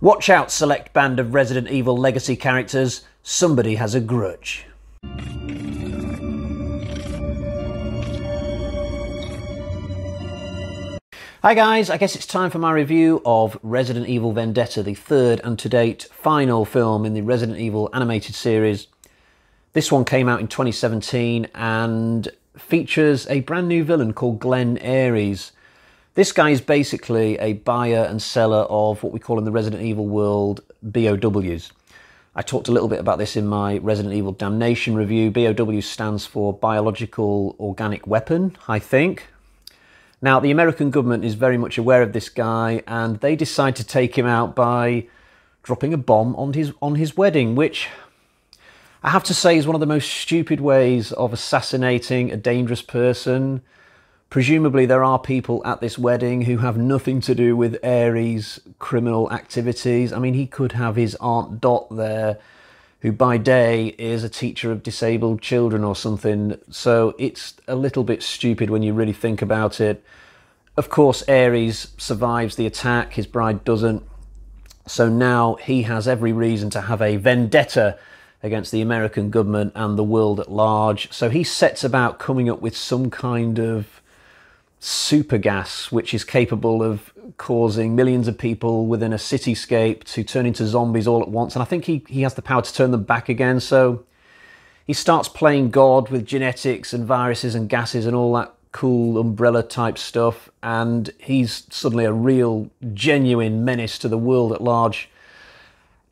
Watch out, select band of Resident Evil legacy characters. Somebody has a grudge. Hi guys, I guess it's time for my review of Resident Evil Vendetta, the third and to date final film in the Resident Evil animated series. This one came out in 2017 and features a brand new villain called Glenn Ares. This guy is basically a buyer and seller of what we call in the Resident Evil world b.o.ws. I talked a little bit about this in my Resident Evil Damnation review. b.o.w stands for Biological Organic Weapon, I think. Now, the American government is very much aware of this guy, and they decide to take him out by dropping a bomb on his wedding, which I have to say is one of the most stupid ways of assassinating a dangerous person. Presumably there are people at this wedding who have nothing to do with Ares' criminal activities. I mean, he could have his Aunt Dot there, who by day is a teacher of disabled children or something. So it's a little bit stupid when you really think about it. Of course, Ares survives the attack, his bride doesn't. So now he has every reason to have a vendetta against the American government and the world at large. So he sets about coming up with some kind of super gas which is capable of causing millions of people within a cityscape to turn into zombies all at once, and I think he has the power to turn them back again. So he starts playing God with genetics and viruses and gases and all that cool umbrella type stuff, and he's suddenly a real genuine menace to the world at large.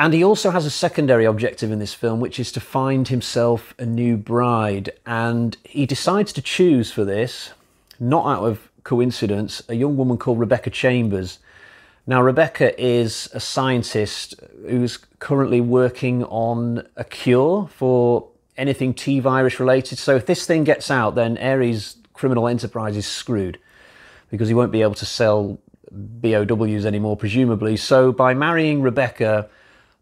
And he also has a secondary objective in this film, which is to find himself a new bride, and he decides to choose for this, not out of coincidence, a young woman called Rebecca Chambers. Now, Rebecca is a scientist who's currently working on a cure for anything T-virus related. So if this thing gets out, then Ares' criminal enterprise is screwed, because he won't be able to sell b.o.ws anymore, presumably. So by marrying Rebecca,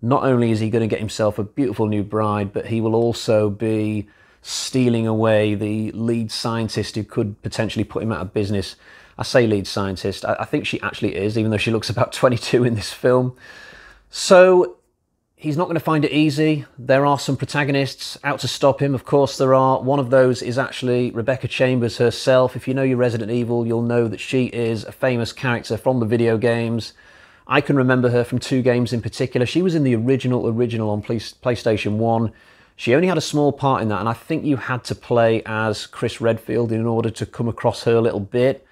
not only is he going to get himself a beautiful new bride, but he will also be stealing away the lead scientist who could potentially put him out of business. I say lead scientist, I think she actually is, even though she looks about 22 in this film. So he's not going to find it easy. There are some protagonists out to stop him. Of course there are. One of those is actually Rebecca Chambers herself. If you know your Resident Evil, you'll know that she is a famous character from the video games. I can remember her from two games in particular. She was in the original on PlayStation 1. She only had a small part in that, and I think you had to play as Chris Redfield in order to come across her a little bit.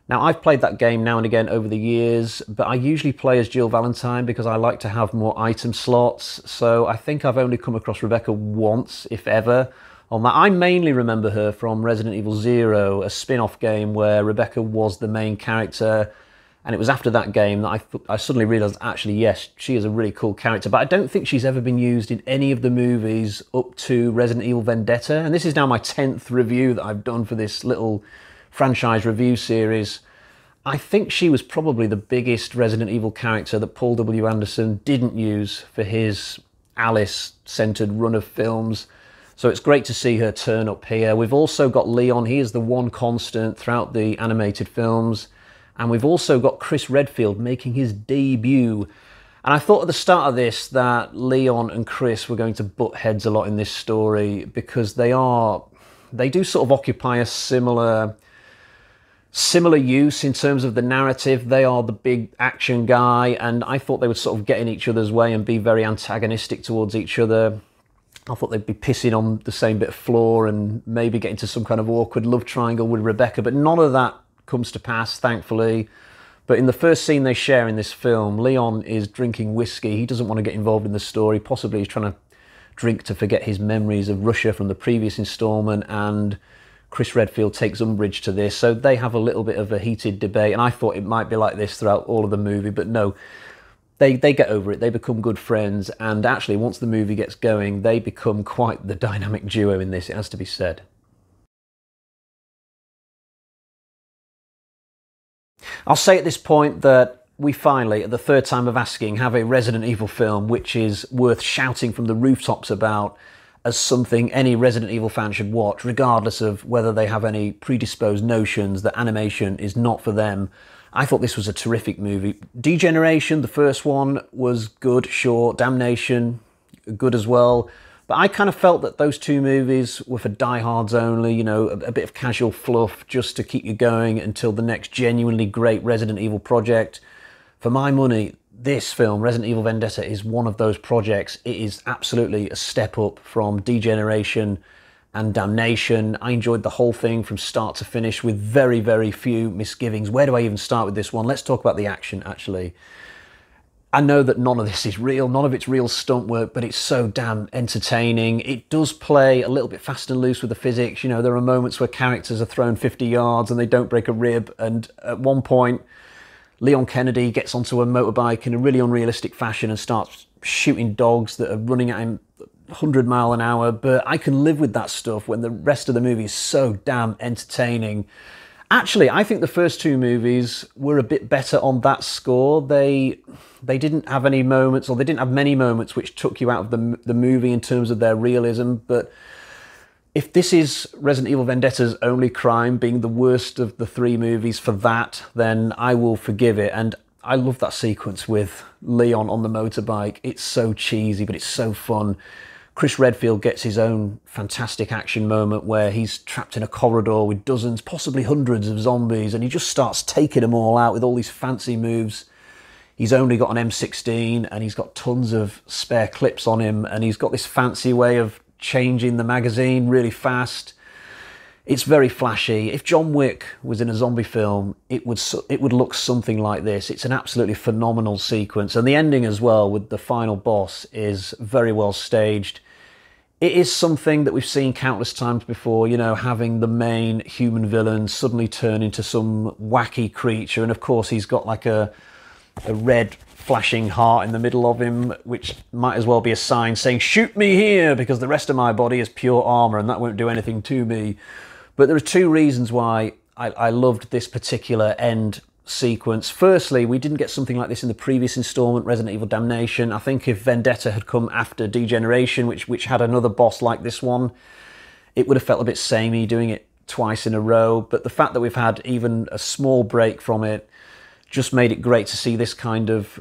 Now, I've played that game now and again over the years, but I usually play as Jill Valentine because I like to have more item slots, so I think I've only come across Rebecca once, if ever, on that. I mainly remember her from Resident Evil 0, a spin-off game where Rebecca was the main character. And it was after that game that I suddenly realised, actually, yes, she is a really cool character. But I don't think she's ever been used in any of the movies up to Resident Evil Vendetta. And this is now my 10th review that I've done for this little franchise review series. I think she was probably the biggest Resident Evil character that Paul W. Anderson didn't use for his Alice-centred run of films. So it's great to see her turn up here. We've also got Leon. He is the one constant throughout the animated films. And we've also got Chris Redfield making his debut. And I thought at the start of this that Leon and Chris were going to butt heads a lot in this story, because they do sort of occupy a similar use in terms of the narrative. They are the big action guy, and I thought they would sort of get in each other's way and be very antagonistic towards each other. I thought they'd be pissing on the same bit of floor and maybe get into some kind of awkward love triangle with Rebecca, but none of that comes to pass, thankfully. But in the first scene they share in this film, Leon is drinking whiskey. He doesn't want to get involved in the story. Possibly he's trying to drink to forget his memories of Russia from the previous installment, and Chris Redfield takes umbrage to this. So they have a little bit of a heated debate, and I thought it might be like this throughout all of the movie, but no. They get over it. They become good friends, and actually once the movie gets going, they become quite the dynamic duo in this, it has to be said. I'll say at this point that we finally, at the third time of asking, have a Resident Evil film which is worth shouting from the rooftops about as something any Resident Evil fan should watch, regardless of whether they have any predisposed notions that animation is not for them. I thought this was a terrific movie. Degeneration, the first one, was good, sure. Damnation, good as well. But I kind of felt that those two movies were for diehards only, you know, a bit of casual fluff just to keep you going until the next genuinely great Resident Evil project. For my money, this film, Resident Evil Vendetta, is one of those projects. It is absolutely a step up from Degeneration and Damnation. I enjoyed the whole thing from start to finish with very, very few misgivings. Where do I even start with this one? Let's talk about the action, actually. I know that none of this is real, none of it's real stunt work, but it's so damn entertaining. It does play a little bit fast and loose with the physics. You know, there are moments where characters are thrown 50 yards and they don't break a rib, and at one point, Leon Kennedy gets onto a motorbike in a really unrealistic fashion and starts shooting dogs that are running at him 100 miles an hour, but I can live with that stuff when the rest of the movie is so damn entertaining. Actually, I think the first two movies were a bit better on that score. They didn't have any moments, or they didn't have many moments which took you out of the movie in terms of their realism, but if this is Resident Evil Vendetta's only crime, being the worst of the three movies for that, then I will forgive it. And I love that sequence with Leon on the motorbike. It's so cheesy, but it's so fun. Chris Redfield gets his own fantastic action moment where he's trapped in a corridor with dozens, possibly hundreds of zombies, and he just starts taking them all out with all these fancy moves. He's only got an M16 and he's got tons of spare clips on him, and he's got this fancy way of changing the magazine really fast. It's very flashy. If John Wick was in a zombie film, it would look something like this. It's an absolutely phenomenal sequence, and the ending as well with the final boss is very well staged. It is something that we've seen countless times before, you know, having the main human villain suddenly turn into some wacky creature, and of course he's got like a red flashing heart in the middle of him, which might as well be a sign saying, shoot me here, because the rest of my body is pure armour and that won't do anything to me. But there are two reasons why I loved this particular end sequence. Firstly, we didn't get something like this in the previous installment, Resident Evil Damnation. I think if Vendetta had come after Degeneration, which had another boss like this one, it would have felt a bit samey doing it twice in a row. But the fact that we've had even a small break from it just made it great to see this kind of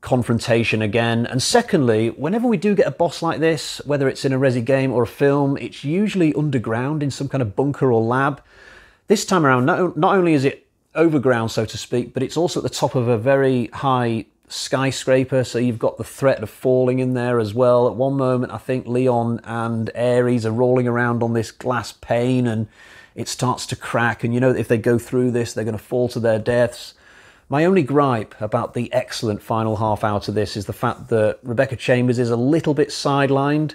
confrontation again. And secondly, whenever we do get a boss like this, whether it's in a Resi game or a film, it's usually underground in some kind of bunker or lab. This time around, not only is it overground, so to speak, but it's also at the top of a very high skyscraper, so you've got the threat of falling in there as well. At one moment, I think Leon and Ares are rolling around on this glass pane and it starts to crack, and you know that if they go through this, they're going to fall to their deaths. My only gripe about the excellent final half hour to this is the fact that Rebecca Chambers is a little bit sidelined.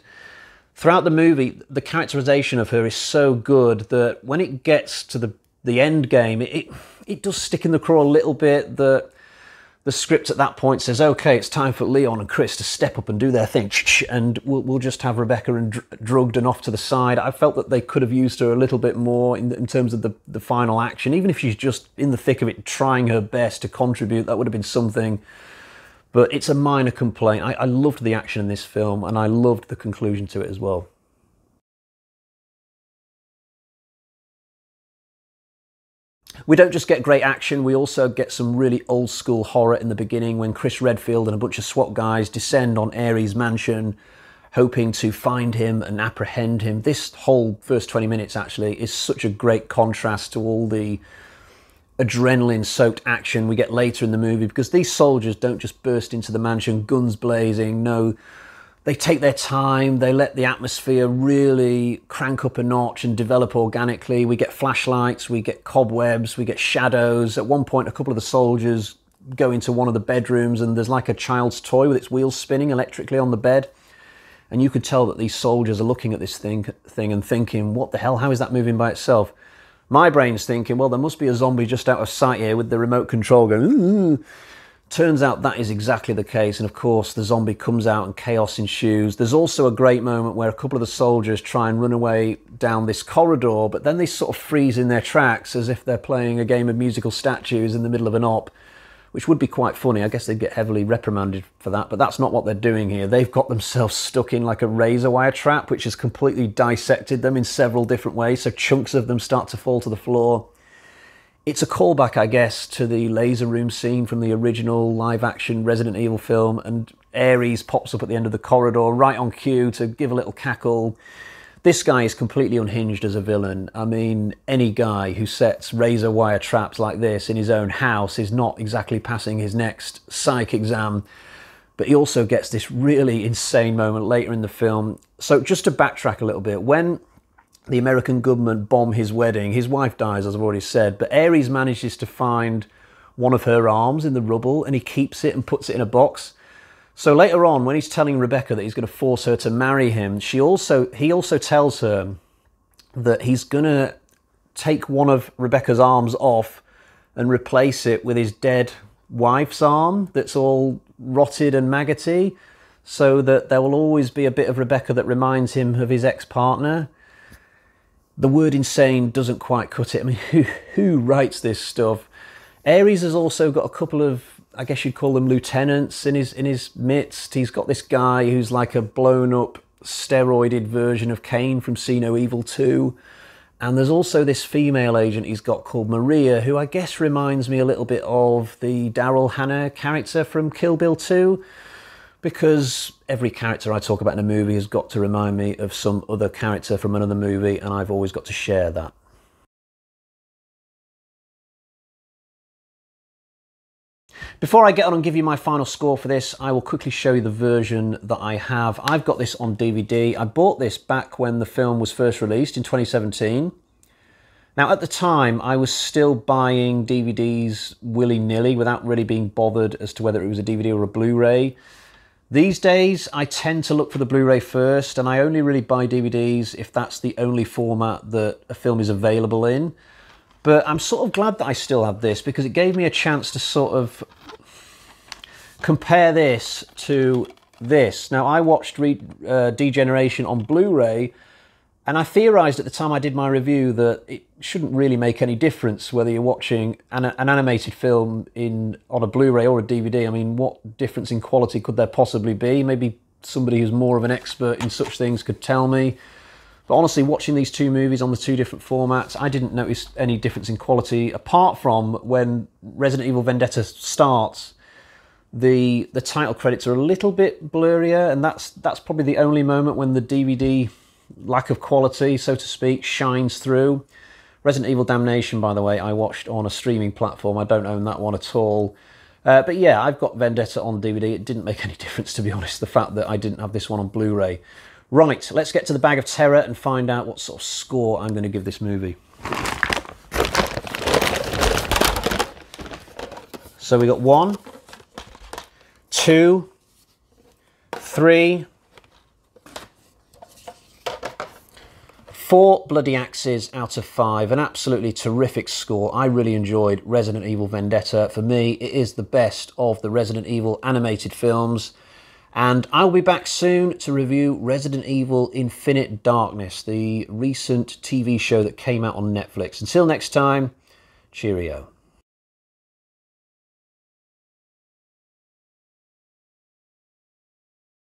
Throughout the movie, the characterization of her is so good that when it gets to the end game, it does stick in the craw a little bit. The script at that point says, okay, it's time for Leon and Chris to step up and do their thing, and we'll just have Rebecca drugged and off to the side. I felt that they could have used her a little bit more in terms of the final action. Even if she's just in the thick of it, trying her best to contribute, that would have been something. But it's a minor complaint. I loved the action in this film, and I loved the conclusion to it as well. We don't just get great action, we also get some really old school horror in the beginning when Chris Redfield and a bunch of SWAT guys descend on Ares' mansion, hoping to find him and apprehend him. This whole first 20 minutes actually is such a great contrast to all the adrenaline-soaked action we get later in the movie, because these soldiers don't just burst into the mansion, guns blazing. No, they take their time, they let the atmosphere really crank up a notch and develop organically. We get flashlights, we get cobwebs, we get shadows. At one point, a couple of the soldiers go into one of the bedrooms and there's like a child's toy with its wheels spinning electrically on the bed. And you could tell that these soldiers are looking at this thing and thinking, what the hell, how is that moving by itself? My brain's thinking, well, there must be a zombie just out of sight here with the remote control going, ooh. Turns out that is exactly the case, and of course the zombie comes out and chaos ensues. There's also a great moment where a couple of the soldiers try and run away down this corridor, but then they sort of freeze in their tracks as if they're playing a game of musical statues in the middle of an op, which would be quite funny. I guess they'd get heavily reprimanded for that, but that's not what they're doing here. They've got themselves stuck in like a razor wire trap, which has completely dissected them in several different ways, so chunks of them start to fall to the floor. It's a callback, I guess, to the laser room scene from the original live-action Resident Evil film, and Ares pops up at the end of the corridor right on cue to give a little cackle. This guy is completely unhinged as a villain. I mean, any guy who sets razor wire traps like this in his own house is not exactly passing his next psych exam. But he also gets this really insane moment later in the film. So just to backtrack a little bit, when the American government bomb his wedding, his wife dies, as I've already said, but Ares manages to find one of her arms in the rubble, and he keeps it and puts it in a box. So later on, when he's telling Rebecca that he's going to force her to marry him, he also tells her that he's going to take one of Rebecca's arms off and replace it with his dead wife's arm that's all rotted and maggoty, so that there will always be a bit of Rebecca that reminds him of his ex-partner. The word insane doesn't quite cut it. I mean, who writes this stuff? Ares has also got a couple of, I guess you'd call them lieutenants in his midst. He's got this guy who's like a blown up, steroided version of Kane from See No Evil 2. And there's also this female agent he's got called Maria, who I guess reminds me a little bit of the Daryl Hannah character from Kill Bill 2. Because every character I talk about in a movie has got to remind me of some other character from another movie, and I've always got to share that. Before I get on and give you my final score for this, I will quickly show you the version that I have. I've got this on DVD. I bought this back when the film was first released in 2017. Now, at the time, I was still buying DVDs willy-nilly without really being bothered as to whether it was a DVD or a Blu-ray. These days, I tend to look for the Blu-ray first, and I only really buy DVDs if that's the only format that a film is available in. But I'm sort of glad that I still have this, because it gave me a chance to sort of compare this to this. Now, I watched Degeneration on Blu-ray, and I theorised at the time I did my review that it shouldn't really make any difference whether you're watching an animated film on a Blu-ray or a DVD. I mean, what difference in quality could there possibly be? Maybe somebody who's more of an expert in such things could tell me. But honestly, watching these two movies on the two different formats, I didn't notice any difference in quality, apart from when Resident Evil Vendetta starts. The title credits are a little bit blurrier, and that's probably the only moment when the DVD lack of quality, so to speak, shines through. Resident Evil Damnation, by the way, I watched on a streaming platform. I don't own that one at all. But yeah, I've got Vendetta on DVD. It didn't make any difference, to be honest, the fact that I didn't have this one on Blu-ray. Right, let's get to the bag of terror and find out what sort of score I'm going to give this movie. So we got 1, 2, 3, 4 bloody axes out of 5. An absolutely terrific score. I really enjoyed Resident Evil Vendetta. For me, it is the best of the Resident Evil animated films. And I'll be back soon to review Resident Evil Infinite Darkness, the recent TV show that came out on Netflix. Until next time, cheerio.